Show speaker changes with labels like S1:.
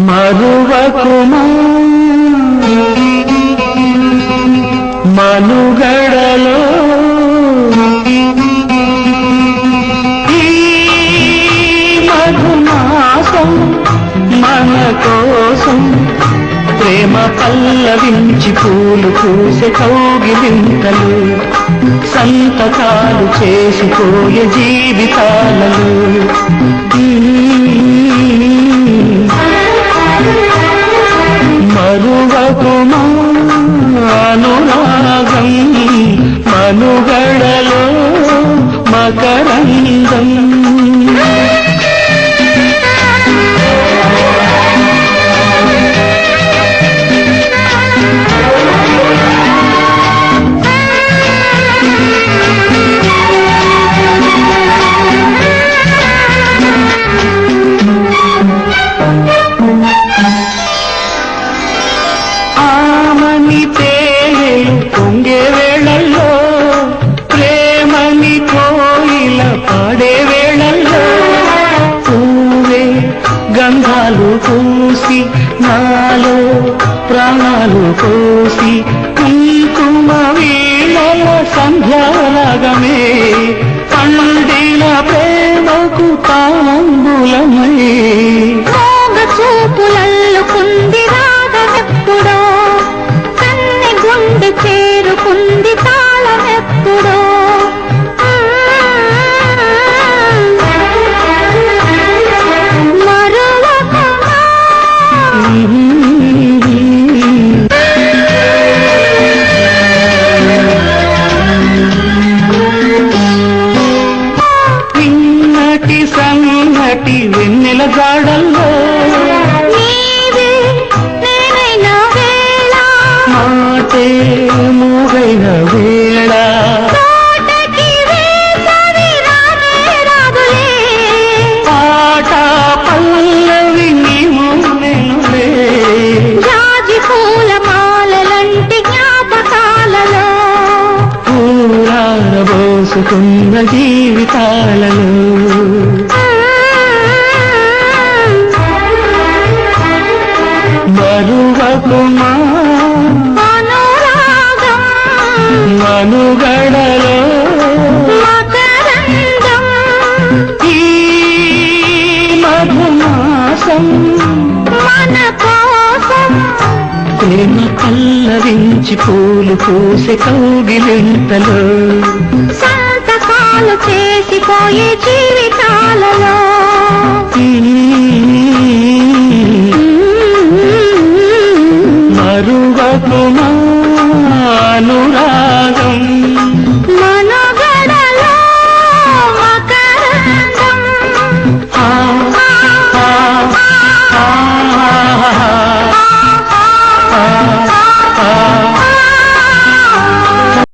S1: మరువకుమా మనుగడలో ఈ మధుమాసం మన కోసం ప్రేమ పల్లవించి పూలు పూసే కౌగిలింతలు సంతకాలు చేసిపోయే జీవితాలలో మరువకుమా అనురాగం మనుగడలో మకరందం ఆమని తేనెలు పొంగే వేళల్లో ప్రేమని కోయిల పాడే వేళల్లో పూవే గంధాలు పూసి నాలో ప్రాణాలు పోసి కుంకుమ వీణల సంధ్యారాగమే పండిన ప్రేమకు తాంబూలమై
S2: చూపులల్లుకుంది రాగమెప్పుడో కన్నె గుండె చేరుకుంది తాళమెప్పుడో
S1: పిన్నటి సంగటి వెన్నెల గాడల్లో మాటే మూగైన వేళ పాట పల్లవి నీవు నెనులే
S2: జాజి పూల మాలలంటి జ్ఞాపకాలలో
S1: పూరారబోసుకున్న జీవితాలలో మరువకుమా మనుగడలో
S2: మకరందం
S1: ఈ మధుమాసం
S2: మన కోసం
S1: ప్రేమ పల్లవించి పూలు పూసే కౌగిలింతలో
S2: సంతకాలు చేసిపోయే జీవితాలలో